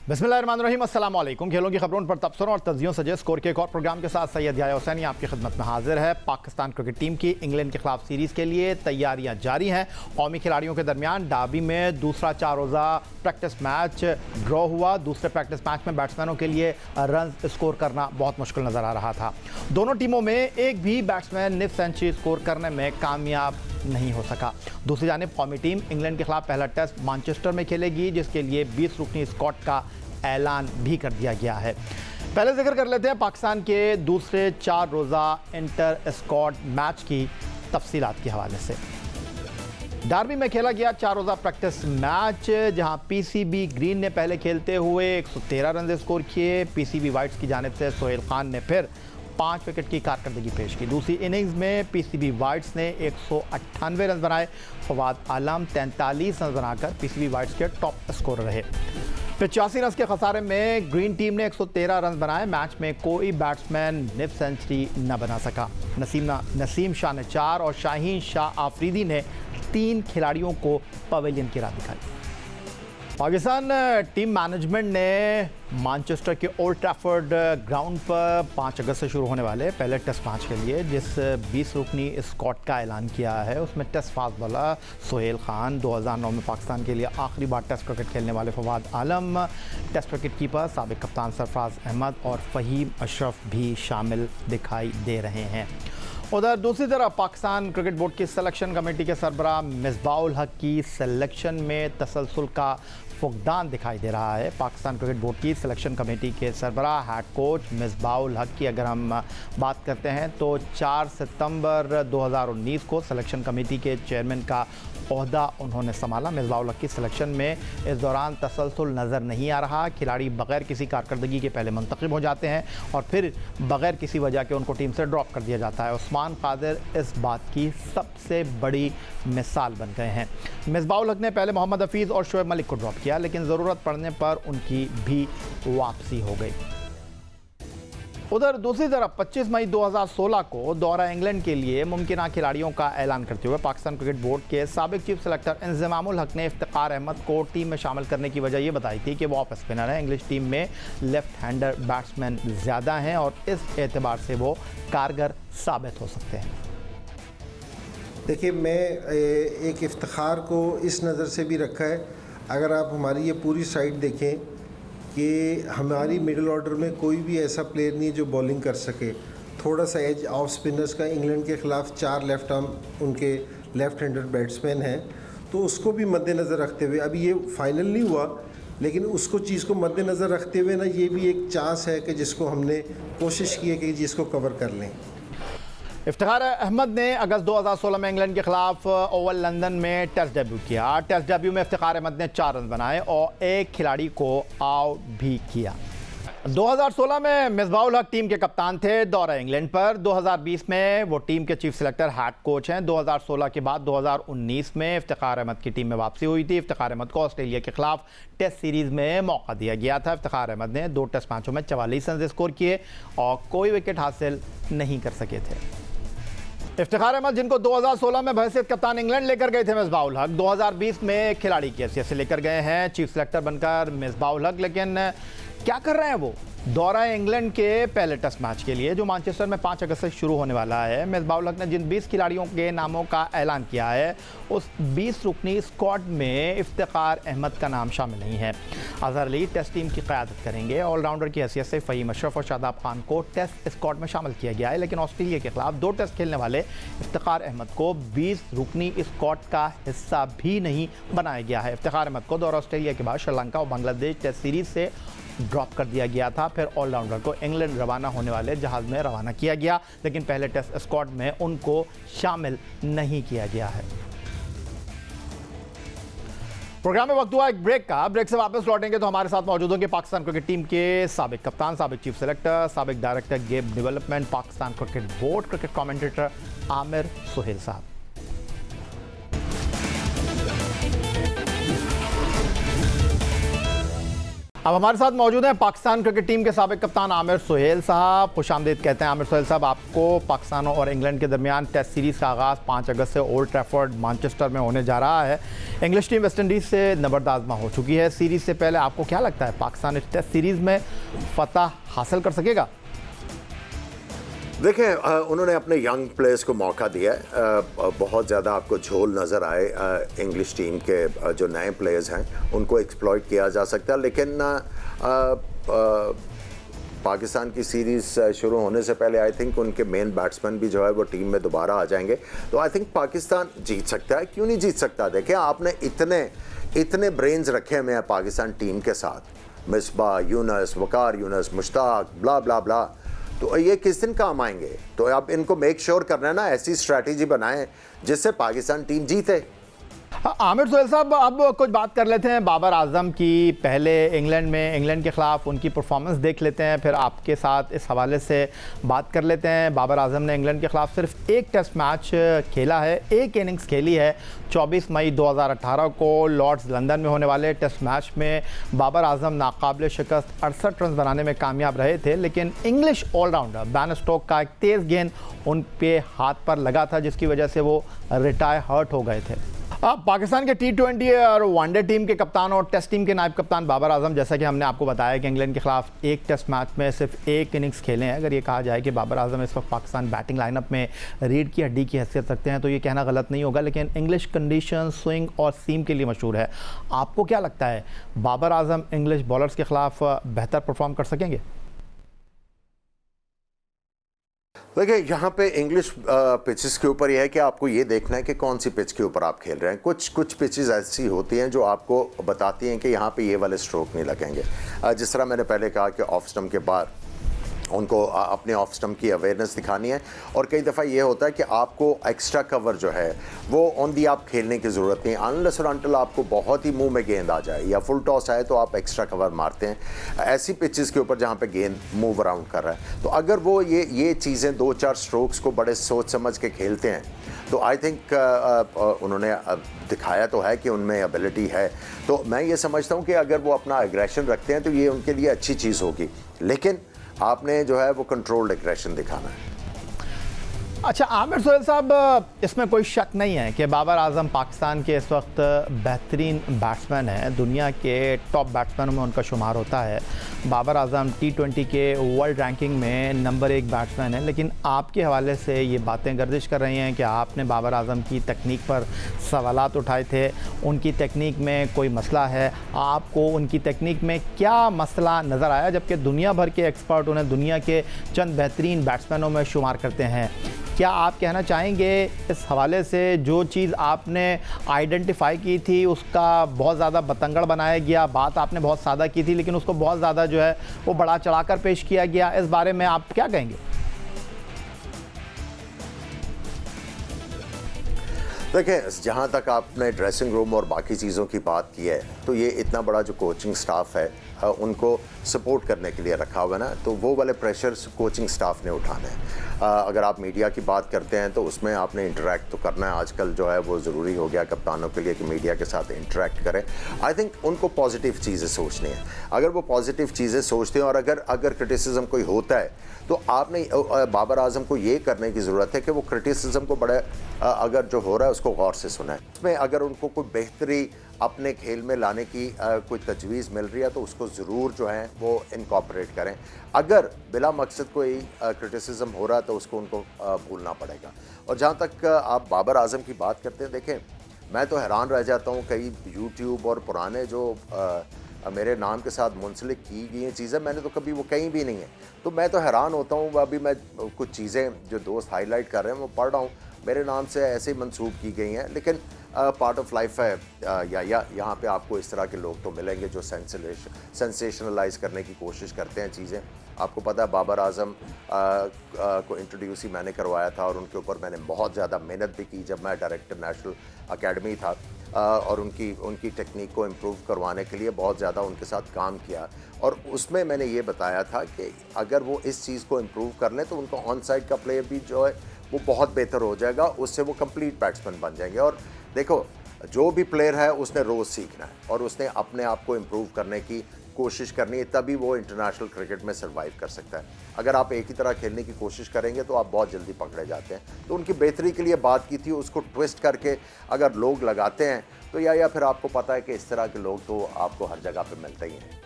बिस्मिल्लाहिर्रहमानिर्रहीम, अस्सलाम वालेकुम। खेलों की खबरों पर तबसरों और तज्जियों सजे स्कोर के एक और प्रोग्राम के साथ सैयद याह्या हुसैनी आपकी खिदमत में हाजिर है। पाकिस्तान क्रिकेट टीम की इंग्लैंड के खिलाफ सीरीज़ के लिए तैयारियां जारी हैं। कौमी खिलाड़ियों के दरमियान डार्बी में दूसरा 4 रोज़ा प्रैक्टिस मैच ड्रॉ हुआ। दूसरे प्रैक्टिस मैच में बैट्समैनों के लिए रन स्कोर करना बहुत मुश्किल नज़र आ रहा था। दोनों टीमों में एक भी बैट्समैन निफ सेंचुरी स्कोर करने में कामयाब नहीं हो सका। दूसरी जानिब कौमी टीम इंग्लैंड के खिलाफ पहला टेस्ट मैनचेस्टर में खेलेगी, जिसके लिए 20 रुकनी स्क्वाड का ऐलान भी कर दिया गया है। पहले जिक्र कर लेते हैं पाकिस्तान के दूसरे 4 रोज़ा इंटर स्क्वाड मैच की तफसीलात के हवाले से। डार्बी में खेला गया 4 रोज़ा प्रैक्टिस मैच, जहां पीसीबी ग्रीन ने पहले खेलते हुए 113 रन स्कोर किए। पीसीबी वाइट्स की जानिब से सोहेल खान ने फिर 5 विकेट की कारकर्दगी पेश की। दूसरी इनिंग्स में पीसीबी वाइट्स ने 198 रन बनाए। फवाद आलम 43 रन बनाकर पीसीबी वाइट्स के टॉप स्कोरर रहे। 85 रन के खसारे में ग्रीन टीम ने 113 रन बनाए। मैच में कोई बैट्समैन निफ सेंचुरी न बना सका। नसीम शाह ने 4 और शाहीन शाह आफरीदी ने 3 खिलाड़ियों को पवेलियन की राह दिखाई। पाकिस्तान टीम मैनेजमेंट ने मैनचेस्टर के ओल्ड ट्रैफर्ड ग्राउंड पर 5 अगस्त से शुरू होने वाले पहले टेस्ट मैच के लिए जिस 20 रुकनी स्क्वाड का ऐलान किया है, उसमें test fast bowler Sohail Khan, 2009 में पाकिस्तान के लिए आखिरी बार टेस्ट क्रिकेट खेलने वाले फवाद आलम, टेस्ट विकेट कीपर साबिक कप्तान सरफराज अहमद और फ़हीम अशरफ भी शामिल दिखाई दे रहे हैं। उधर दूसरी तरफ पाकिस्तान क्रिकेट बोर्ड की सिलेक्शन कमेटी के सरबराह मिसबाउल हक की सिलेक्शन में तसलसल का फुकदान दिखाई दे रहा है। पाकिस्तान क्रिकेट बोर्ड की सिलेक्शन कमेटी के सरबराह हेड कोच मिसबाउल हक की अगर हम बात करते हैं तो 4 सितंबर 2019 को सिलेक्शन कमेटी के चेयरमैन का ओहदा उन्होंने संभाला। मिसबाउल हक की सिलेक्शन में इस दौरान तसलसल नज़र नहीं आ रहा। खिलाड़ी बग़ैर किसी कारकर्दगी के पहले मुंतखब हो जाते हैं और फिर बग़ैर किसी वजह के उनको टीम से ड्रॉप कर दिया जाता है। उस्मान कादिर इस बात की सबसे बड़ी मिसाल बन गए हैं। मिसबाउल हक ने पहले मोहम्मद हफीज़ और शोएब मलिक को ड्रॉप किया, लेकिन ज़रूरत पड़ने पर उनकी भी वापसी हो गई। उधर दूसरी तरफ 25 मई 2016 को दौरा इंग्लैंड के लिए मुमकिन खिलाड़ियों का ऐलान करते हुए पाकिस्तान क्रिकेट बोर्ड के साबिक चीफ सेलेक्टर इंज़मामुल हक ने इफ्तिखार अहमद को टीम में शामिल करने की वजह ये बताई थी कि वो ऑफ स्पिनर है। इंग्लिश टीम में लेफ्ट हैंडर बैट्समैन ज़्यादा हैं और इस एतबार से वो कारगर साबित हो सकते हैं। देखिए, मैं एक इफ्तिखार को इस नज़र से भी रखा है, अगर आप हमारी ये पूरी साइड देखें कि हमारी मिडिल ऑर्डर में कोई भी ऐसा प्लेयर नहीं है जो बॉलिंग कर सके। थोड़ा सा एज ऑफ स्पिनर्स का इंग्लैंड के ख़िलाफ़ 4 लेफ्ट आर्म उनके लेफ्ट हैंडर बैट्समैन हैं, तो उसको भी मद्देनज़र रखते हुए, अभी ये फाइनल नहीं हुआ लेकिन उसको चीज़ को मद्देनज़र रखते हुए ना, ये भी एक चांस है कि जिसको हमने कोशिश की है कि जिसको कवर कर लें। इफ्तिखार अहमद ने अगस्त 2016 में इंग्लैंड के खिलाफ ओवल लंदन में टेस्ट डेब्यू किया। टेस्ट डेब्यू में इफ्तिखार अहमद ने 4 रन बनाए और एक खिलाड़ी को आउट भी किया। 2016 में मिसबाउल हक टीम के कप्तान थे दौरा इंग्लैंड पर। 2020 में वो टीम के चीफ सेलेक्टर हेड कोच हैं। 2016 के बाद 2019 में इफ्तिखार अहमद की टीम में वापसी हुई थी। इफ्तिखार अहमद को ऑस्ट्रेलिया के खिलाफ टेस्ट सीरीज़ में मौका दिया गया था। इफ्तिखार अहमद ने 2 टेस्ट मैचों में 44 रन स्कोर किए और कोई विकेट हासिल नहीं कर सके थे। इफ्तिखार अहमद, जिनको 2016 में बहैसियत कप्तान इंग्लैंड लेकर गए थे मिसबाउल हक, 2020 में खिलाड़ी की हैसियत से लेकर गए हैं चीफ सेलेक्टर बनकर मिसबाउल हक। लेकिन क्या कर रहे हैं वो दौरा इंग्लैंड के पहले टेस्ट मैच के लिए जो मैनचेस्टर में 5 अगस्त से शुरू होने वाला है। मिसबाउल हक ने जिन 20 खिलाड़ियों के नामों का ऐलान किया है, उस 20 रुकनी स्क्वाड में इफ्तिखार अहमद का नाम शामिल नहीं है। अजहर अली टेस्ट टीम की क़यादत करेंगे। ऑलराउंडर की हैसियत से फ़हीम अशरफ और शादाब खान को टेस्ट स्क्वाड में शामिल किया गया है, लेकिन ऑस्ट्रेलिया के खिलाफ 2 टेस्ट खेलने वाले इफ्तिखार अहमद को 20 रुकनी स्क्वाड का हिस्सा भी नहीं बनाया गया है। इफ्तिखार अहमद को दौरा ऑस्ट्रेलिया के बाद श्रीलंका और बांग्लादेश टेस्ट सीरीज़ से ड्रॉप कर दिया गया था। फिर ऑलराउंडर को इंग्लैंड रवाना होने वाले जहाज़ में रवाना किया गया, लेकिन पहले टेस्ट स्क्वाड में उनको शामिल नहीं किया गया है। प्रोग्राम में वक्त हुआ एक ब्रेक का। ब्रेक से वापस लौटेंगे तो हमारे साथ मौजूद होंगे पाकिस्तान क्रिकेट टीम के साबिक कप्तान, साबिक चीफ सेलेक्टर, साबिक director game development, Pakistan cricket board cricket commentator Aamir Sohail साहब। अब हमारे साथ मौजूद हैं पाकिस्तान क्रिकेट टीम के साबिक कप्तान आमिर सुहेल साहब। खुशामदीद कहते हैं आमिर सुहेल साहब आपको। पाकिस्तान और इंग्लैंड के दरमियान टेस्ट सीरीज़ का आगाज़ 5 अगस्त से ओल्ड ट्रैफर्ड मैनचेस्टर में होने जा रहा है। इंग्लिश टीम वेस्ट इंडीज़ से नबरदाज़मा हो चुकी है। सीरीज़ से पहले आपको क्या लगता है पाकिस्तान इस टेस्ट सीरीज़ में फतह हासिल कर सकेगा? देखें, उन्होंने अपने यंग प्लेयर्स को मौका दिया है। बहुत ज़्यादा आपको झोल नज़र आए इंग्लिश टीम के जो नए प्लेयर्स हैं उनको एक्सप्लॉइट किया जा सकता है, लेकिन पाकिस्तान की सीरीज़ शुरू होने से पहले आई थिंक उनके मेन बैट्समैन भी जो है वो टीम में दोबारा आ जाएंगे, तो आई थिंक पाकिस्तान जीत सकता है। क्यों नहीं जीत सकता? देखें, आपने इतने ब्रेन्स रखे हुए हैं पाकिस्तान टीम के साथ, मिसबा यूनस, वकार यूनस, मुश्ताक, ब्ला ब्ला ब्ला, तो ये किस दिन काम आएंगे? तो आप इनको मेक श्योर करना है ना, ऐसी स्ट्रैटेजी बनाएं जिससे पाकिस्तान टीम जीते। आमिर सुहेल साहब, अब कुछ बात कर लेते हैं बाबर आजम की। पहले इंग्लैंड के ख़िलाफ़ उनकी परफॉर्मेंस देख लेते हैं, फिर आपके साथ इस हवाले से बात कर लेते हैं। बाबर आजम ने इंग्लैंड के ख़िलाफ़ सिर्फ एक टेस्ट मैच खेला है, एक इनिंग्स खेली है। 24 मई 2018 को लॉर्ड्स लंदन में होने वाले टेस्ट मैच में बाबर आजम नाकाबिल शिकस्त 68 रन बनाने में कामयाब रहे थे, लेकिन इंग्लिश ऑलराउंडर बैन स्टोक का एक तेज़ गेंद उन पे हाथ पर लगा था, जिसकी वजह से वो रिटायर हर्ट हो गए थे। अब पाकिस्तान के T20 और वनडे टीम के कप्तान और टेस्ट टीम के नायब कप्तान बाबर आजम, जैसा कि हमने आपको बताया कि इंग्लैंड के खिलाफ एक टेस्ट मैच में सिर्फ एक इनिंग्स खेले हैं। अगर ये कहा जाए कि बाबर आजम इस वक्त पाकिस्तान बैटिंग लाइनअप में रीढ़ की हड्डी की हैसियत रखते हैं तो ये कहना गलत नहीं होगा, लेकिन इंग्लिश कंडीशन, स्विंग और सीम के लिए मशहूर है। आपको क्या लगता है बाबर आजम इंग्लिश बॉलर्स के खिलाफ बेहतर परफॉर्म कर सकेंगे? देखिए, यहाँ पे इंग्लिश पिचेस के ऊपर यह है कि आपको ये देखना है कि कौन सी पिच के ऊपर आप खेल रहे हैं। कुछ पिचेस ऐसी होती हैं जो आपको बताती हैं कि यहाँ पे ये वाले स्ट्रोक नहीं लगेंगे। जिस तरह मैंने पहले कहा कि ऑफ स्टंप के बाद उनको अपने ऑफ स्टंप की अवेयरनेस दिखानी है, और कई दफ़ा ये होता है कि आपको एक्स्ट्रा कवर जो है वो ऑन दी आप खेलने की ज़रूरत नहीं। अनलेस और अनटिल आपको बहुत ही मुंह में गेंद आ जाए या फुल टॉस आए तो आप एक्स्ट्रा कवर मारते हैं ऐसी पिचेस के ऊपर जहाँ पे गेंद मूव अराउंड कर रहा है। तो अगर वो ये चीज़ें 2-4 स्ट्रोक्स को बड़े सोच समझ के खेलते हैं तो आई थिंक उन्होंने दिखाया तो है कि उनमें एबिलिटी है। तो मैं ये समझता हूँ कि अगर वो अपना एग्रेशन रखते हैं तो ये उनके लिए अच्छी चीज़ होगी, लेकिन आपने जो है वो कंट्रोल्ड एग्रेशन दिखाना है। अच्छा आमिर सुहेल साहब, इसमें कोई शक नहीं है कि बाबर आजम पाकिस्तान के इस वक्त बेहतरीन बैट्समैन हैं, दुनिया के टॉप बैट्समैनों में उनका शुमार होता है। बाबर आजम T20 के वर्ल्ड रैंकिंग में नंबर 1 बैट्समैन है, लेकिन आपके हवाले से ये बातें गर्दिश कर रही हैं कि आपने बाबर आजम की तकनीक पर सवालात उठाए थे, उनकी तकनीक में कोई मसला है। आपको उनकी तकनीक में क्या मसला नज़र आया, जबकि दुनिया भर के एक्सपर्ट उन्हें दुनिया के चंद बेहतरीन बैट्समैनों में शुमार करते हैं? क्या आप कहना चाहेंगे इस हवाले से जो चीज़ आपने आइडेंटिफाई की थी उसका बहुत ज़्यादा बतंगड़ बनाया गया, बात आपने बहुत सादा की थी लेकिन उसको बहुत ज़्यादा जो है वो बढ़ा चढ़ाकर पेश किया गया, इस बारे में आप क्या कहेंगे? देखिए, जहाँ तक आपने ड्रेसिंग रूम और बाकी चीज़ों की बात की है, तो ये इतना बड़ा जो कोचिंग स्टाफ है उनको सपोर्ट करने के लिए रखा हुआ है ना, तो वो वाले प्रेशर्स कोचिंग स्टाफ ने उठाने हैं। अगर आप मीडिया की बात करते हैं तो उसमें आपने इंटरेक्ट तो करना है। आजकल जो है वो ज़रूरी हो गया कप्तानों के लिए कि मीडिया के साथ इंटरेक्ट करें। आई थिंक उनको पॉजिटिव चीज़ें सोचनी है। अगर वो पॉजिटिव चीज़ें सोचते हैं और अगर क्रिटिसिज्म कोई होता है तो आपने बाबर आजम को ये करने की ज़रूरत है कि वो क्रिटिसिज्म को बड़े अगर जो हो रहा है उसको गौर से सुने। उसमें अगर उनको कोई बेहतरी अपने खेल में लाने की कोई तजवीज़ मिल रही है तो उसको ज़रूर जो है वो इनकॉर्पोरेट करें। अगर बिला मकसद कोई क्रिटिसिज्म हो रहा है तो उसको उनको भूलना पड़ेगा। और जहाँ तक आप बाबर आजम की बात करते हैं, देखें मैं तो हैरान रह जाता हूँ, कई यूट्यूब और पुराने जो मेरे नाम के साथ मुंसलिक की गई चीज़ें मैंने तो कभी वो कहीं भी नहीं है, तो मैं तो हैरान होता हूँ। अभी मैं कुछ चीज़ें जो दोस्त हाईलाइट कर रहे हैं वो पढ़ रहा हूँ, मेरे नाम से ऐसे ही मंसूब की गई हैं, लेकिन पार्ट ऑफ लाइफ है। या यहाँ पे आपको इस तरह के लोग तो मिलेंगे जो सेंसेशनलाइज करने की कोशिश करते हैं चीज़ें। आपको पता है बाबर आजम को इंट्रोड्यूस ही मैंने करवाया था और उनके ऊपर मैंने बहुत ज़्यादा मेहनत भी की जब मैं डायरेक्टर नेशनल अकेडमी था, और उनकी टेक्निक को इम्प्रूव करवाने के लिए बहुत ज़्यादा उनके साथ काम किया। और उसमें मैंने ये बताया था कि अगर वो इस चीज़ को इम्प्रूव कर लें तो उनका ऑन साइड का प्ले भी जो है वो बहुत बेहतर हो जाएगा, उससे वो कंप्लीट बैट्समैन बन जाएंगे। और देखो, जो भी प्लेयर है उसने रोज़ सीखना है और उसने अपने आप को इम्प्रूव करने की कोशिश करनी है, तभी वो इंटरनेशनल क्रिकेट में सर्वाइव कर सकता है। अगर आप एक ही तरह खेलने की कोशिश करेंगे तो आप बहुत जल्दी पकड़े जाते हैं। तो उनकी बेहतरी के लिए बात की थी, उसको ट्विस्ट करके अगर लोग लगाते हैं तो या फिर आपको पता है कि इस तरह के लोग तो आपको हर जगह पे मिलते ही हैं।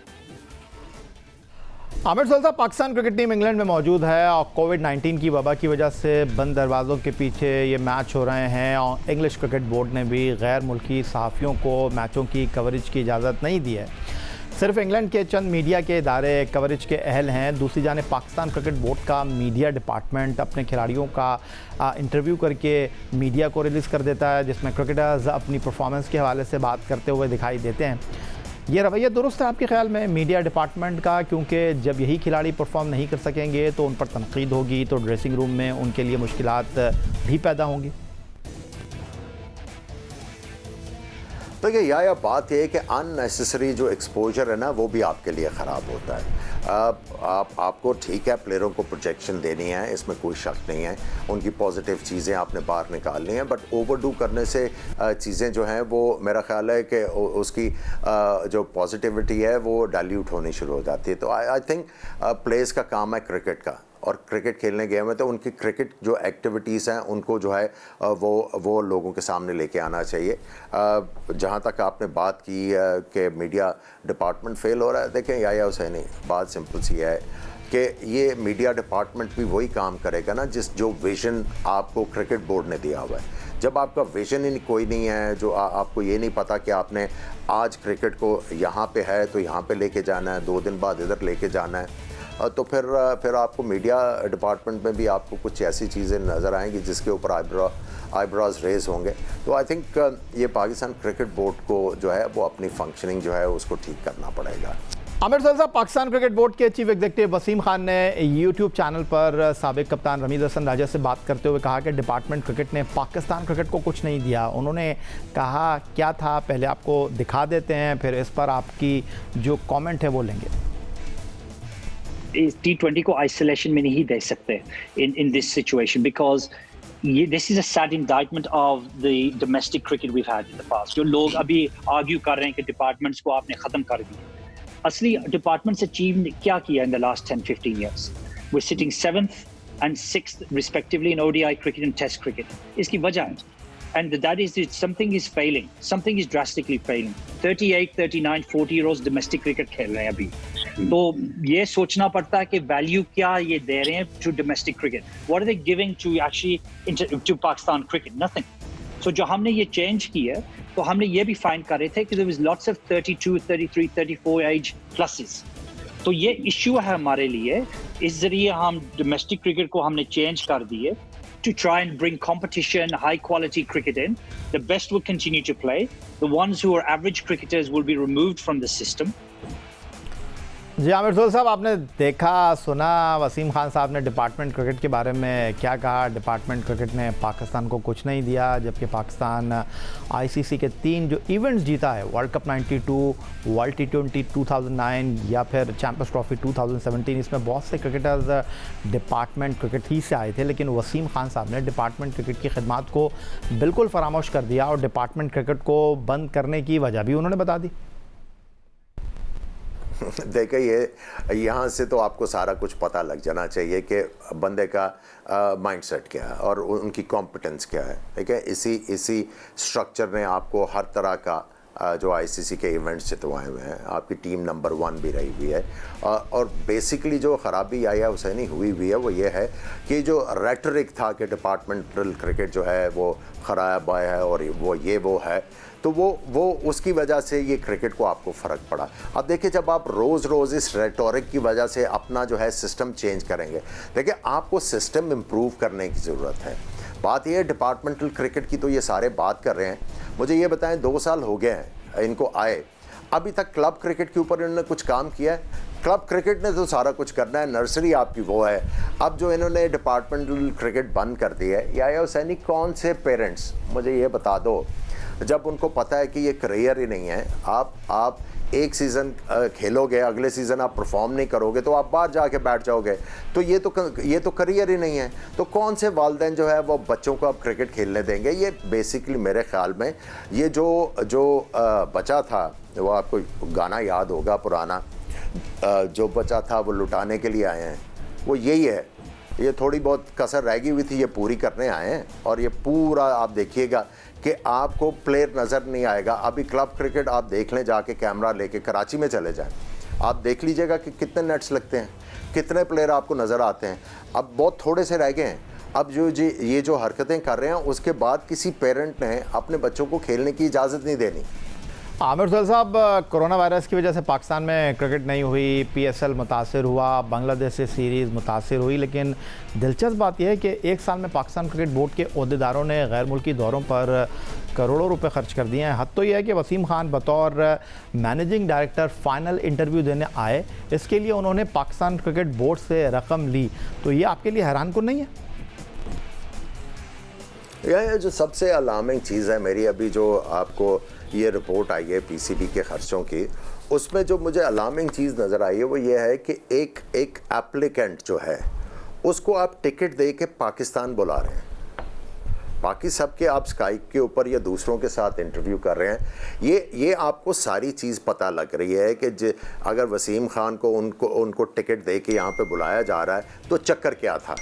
आमिर सुहेल साहब, पाकिस्तान क्रिकेट टीम इंग्लैंड में मौजूद है और कोविड-19 की वबा की वजह से बंद दरवाज़ों के पीछे ये मैच हो रहे हैं और इंग्लिश क्रिकेट बोर्ड ने भी गैर मुल्की सहाफ़ियों को मैचों की कवरेज की इजाज़त नहीं दी है। सिर्फ इंग्लैंड के चंद मीडिया के इदारे कवरेज के अहल हैं। दूसरी जानिब पाकिस्तान क्रिकेट बोर्ड का मीडिया डिपार्टमेंट अपने खिलाड़ियों का इंटरव्यू करके मीडिया को रिलीज़ कर देता है, जिसमें क्रिकेटर्स अपनी परफॉर्मेंस के हवाले से बात करते हुए दिखाई देते हैं। ये रवैया दुरुस्त है आपके ख्याल में मीडिया डिपार्टमेंट का? क्योंकि जब यही खिलाड़ी परफॉर्म नहीं कर सकेंगे तो उन पर तनकीद होगी, तो ड्रेसिंग रूम में उनके लिए मुश्किलात भी पैदा होंगी। तो ये बात है कि अननेसेसरी जो एक्सपोजर है ना, वो भी आपके लिए ख़राब होता है। आपको ठीक है प्लेयरों को प्रोजेक्शन देनी है, इसमें कोई शक नहीं है, उनकी पॉजिटिव चीज़ें आपने बाहर निकालनी है, बट ओवरडू करने से चीज़ें जो हैं वो मेरा ख्याल है कि उसकी जो पॉजिटिविटी है वो डाइल्यूट होनी शुरू हो जाती है। तो आई थिंक प्लेयर्स का काम है क्रिकेट का, और क्रिकेट खेलने गए हैं तो उनकी क्रिकेट जो एक्टिविटीज़ हैं उनको जो है वो लोगों के सामने लेके आना चाहिए। जहाँ तक आपने बात की कि मीडिया डिपार्टमेंट फेल हो रहा है, देखें या हुसैनी, बात सिंपल सी है कि ये मीडिया डिपार्टमेंट भी वही काम करेगा ना जो विज़न आपको क्रिकेट बोर्ड ने दिया हुआ है। जब आपका विज़न ही कोई नहीं है, जो आपको ये नहीं पता कि आपने आज क्रिकेट को यहाँ पे है तो यहाँ पे लेके जाना है, 2 दिन बाद इधर लेके जाना है, तो फिर आपको मीडिया डिपार्टमेंट में भी आपको कुछ ऐसी चीज़ें नज़र आएंगी जिसके ऊपर आईब्रोज रेज होंगे। तो आई थिंक ये पाकिस्तान क्रिकेट बोर्ड को जो है वो अपनी फंक्शनिंग जो है उसको ठीक करना पड़ेगा। आमिर सुहेल साहब, पाकिस्तान क्रिकेट बोर्ड के चीफ एग्जीक्यूटिव वसीम खान ने यूट्यूब चैनल पर साबिक कप्तान रमीज़ हसन राजा से बात करते हुए कहा कि डिपार्टमेंट क्रिकेट ने पाकिस्तान क्रिकेट को कुछ नहीं दिया। उन्होंने कहा क्या था, पहले आपको दिखा देते हैं, फिर इस पर आपकी जो कमेंट है वो लेंगे। T20 को आइसोलेशन में नहीं दे सकते in this situation because this is a sad indictment of the domestic cricket we've had in the past. जो लोग अभी आर्ग्यू कर रहे हैं कि डिपार्टमेंट्स को आपने ख़त्म कर दिया, असली डिपार्टमेंट्स अचीव क्या किया in the last 10-15 years? We're sitting 7th and 6th respectively in ODI cricket and Test cricket. इसकी वजह है, and that is something is failing, something is drastically failing. 38, 39, 40-year-olds domestic cricket खेल रहे हैं अभी, तो ये सोचना पड़ता है कि वैल्यू क्या ये दे रहे हैं to domestic cricket, what are they giving to actually to Pakistan cricket, nothing. So जो हमने ये चेंज किया, तो हमने ये भी फाइंड कर रहे थे कि there was lots of 32, 33, 34 age pluses. तो ये इशू है हमारे लिए, इस जरिए हम डोमेस्टिक क्रिकेट को हमने चेंज कर दिए to try and bring competition, high quality cricket in. The best will continue to play. The ones who are average cricketers will be removed from the system. जी आमिर सुहेल साहब, आपने देखा सुना वसीम खान साहब ने डिपार्टमेंट क्रिकेट के बारे में क्या कहा। डिपार्टमेंट क्रिकेट ने पाकिस्तान को कुछ नहीं दिया, जबकि पाकिस्तान आईसीसी के 3 जो इवेंट्स जीता है, वर्ल्ड कप 92, वर्ल्ड T20 2009 या फिर चैंपियंस ट्रॉफी 2017, इसमें बहुत से क्रिकेटर्स डिपार्टमेंट क्रिकेट ही से आए थे। लेकिन वसीम खान साहब ने डिपार्टमेंट क्रिकेट की खिदमत को बिल्कुल फरामोश कर दिया और डिपार्टमेंट क्रिकेट को बंद करने की वजह भी उन्होंने बता दी। देखिए, यहाँ से तो आपको सारा कुछ पता लग जाना चाहिए कि बंदे का माइंडसेट क्या है और उनकी कॉम्पिटेंस क्या है। ठीक है, इसी स्ट्रक्चर ने आपको हर तरह का जो आईसीसी के इवेंट्स जितवाए हुए हैं, आपकी टीम नंबर 1 भी रही हुई है। और बेसिकली जो ख़राबी या हुसैनी हुई है वो ये है कि जो रेटरिक था कि डिपार्टमेंटल क्रिकेट जो है वो ख़राब आया है और वो है, तो वो उसकी वजह से ये क्रिकेट को आपको फ़र्क पड़ा। अब देखिए, जब आप रोज़ इस रेटोरिक की वजह से अपना जो है सिस्टम चेंज करेंगे, देखिए आपको सिस्टम इम्प्रूव करने की ज़रूरत है। बात ये है डिपार्टमेंटल क्रिकेट की, तो ये सारे बात कर रहे हैं। मुझे ये बताएं, 2 साल हो गए हैं इनको आए, अभी तक क्लब क्रिकेट के ऊपर इन्होंने कुछ काम किया है? क्लब क्रिकेट ने तो सारा कुछ करना है, नर्सरी आपकी वो है। अब जो इन्होंने डिपार्टमेंटल क्रिकेट बंद कर दी है, या हुसैनी कौन से पेरेंट्स, मुझे ये बता दो, जब उनको पता है कि ये करियर ही नहीं है, आप एक सीज़न खेलोगे, अगले सीज़न आप परफॉर्म नहीं करोगे तो आप बाहर जाके बैठ जाओगे, तो ये तो करियर ही नहीं है। तो कौन से वालिदैन जो है वो बच्चों को अब क्रिकेट खेलने देंगे? ये बेसिकली मेरे ख्याल में ये जो बचा था, वो आपको गाना याद होगा पुराना जो बचा था वो लुटाने के लिए आए हैं, वो यही है। ये थोड़ी बहुत कसर रह गई हुई थी, ये पूरी करने आए हैं। और ये पूरा आप देखिएगा कि आपको प्लेयर नज़र नहीं आएगा। अभी क्लब क्रिकेट आप देख लें, जाके कैमरा लेके कराची में चले जाएं, आप देख लीजिएगा कि कितने नेट्स लगते हैं, कितने प्लेयर आपको नज़र आते हैं। अब बहुत थोड़े से रह गए हैं। अब ये जो हरकतें कर रहे हैं, उसके बाद किसी पेरेंट ने अपने बच्चों को खेलने की इजाज़त नहीं देनी। आमिर सोहेल साहब, कोरोना वायरस की वजह से पाकिस्तान में क्रिकेट नहीं हुई, PSL मुतासिर हुआ, बांग्लादेश से सीरीज़ मुतासिर हुई, लेकिन दिलचस्प बात यह है कि एक साल में पाकिस्तान क्रिकेट बोर्ड के ओहदेदारों ने गैर मुल्की दौरों पर करोड़ों रुपए खर्च कर दिए हैं। हद तो यह है कि वसीम खान बतौर मैनेजिंग डायरेक्टर फ़ाइनल इंटरव्यू देने आए, इसके लिए उन्होंने पाकिस्तान क्रिकेट बोर्ड से रकम ली, तो ये आपके लिए हैरान कुन नहीं है? यह जो सबसे अलार्मिंग चीज़ है मेरी, अभी जो आपको ये रिपोर्ट आई है PCB के खर्चों की, उसमें जो मुझे अलार्मिंग चीज़ नज़र आई है वो ये है कि एक एप्लीकेंट जो है उसको आप टिकट दे के पाकिस्तान बुला रहे हैं, बाकी सब के आप स्काइप के ऊपर या दूसरों के साथ इंटरव्यू कर रहे हैं। ये आपको सारी चीज़ पता लग रही है कि अगर वसीम खान को उनको टिकट दे के यहाँ पे बुलाया जा रहा है तो चक्कर क्या था,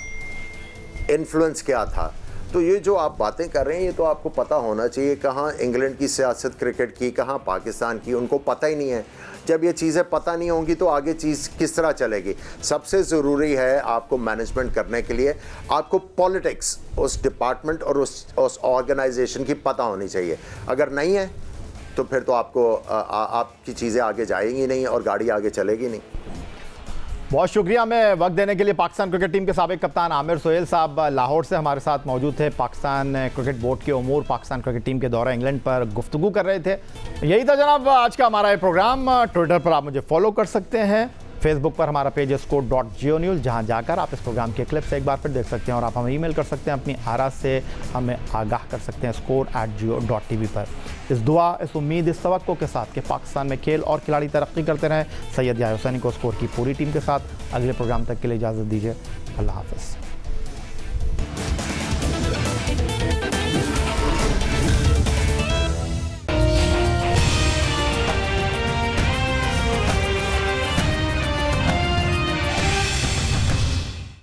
इन्फ्लुएंस क्या था। तो ये जो आप बातें कर रहे हैं, ये तो आपको पता होना चाहिए। कहाँ इंग्लैंड की सियासत क्रिकेट की, कहाँ पाकिस्तान की, उनको पता ही नहीं है। जब ये चीज़ें पता नहीं होंगी तो आगे चीज़ किस तरह चलेगी। सबसे ज़रूरी है आपको मैनेजमेंट करने के लिए आपको पॉलिटिक्स उस डिपार्टमेंट और उस ऑर्गेनाइजेशन की पता होनी चाहिए। अगर नहीं है तो फिर तो आपकी चीज़ें आगे जाएंगी नहीं और गाड़ी आगे चलेगी नहीं। बहुत शुक्रिया हमें वक्त देने के लिए। पाकिस्तान क्रिकेट टीम के साबिक कप्तान आमिर सोहेल साहब लाहौर से हमारे साथ मौजूद थे। पाकिस्तान क्रिकेट बोर्ड के उमूर, पाकिस्तान क्रिकेट टीम के दौरा इंग्लैंड पर गुफ्तगू कर रहे थे। यही था जनाब आज का हमारा ये प्रोग्राम। ट्विटर पर आप मुझे फॉलो कर सकते हैं, फेसबुक पर हमारा पेज है score.geo-news, जहां जाकर आप इस प्रोग्राम के क्लिप्स एक बार फिर देख सकते हैं और आप हमें ईमेल कर सकते हैं, अपनी आरा से हमें आगाह कर सकते हैं score@geo.tv पर। इस दुआ, इस उम्मीद, इस तवक्को के साथ कि पाकिस्तान में खेल और खिलाड़ी तरक्की करते रहें, सैयद याह्या हुसैनी को स्कोर की पूरी टीम के साथ अगले प्रोग्राम तक के लिए इजाज़त दीजिए। अल्लाह हाफ़िज़।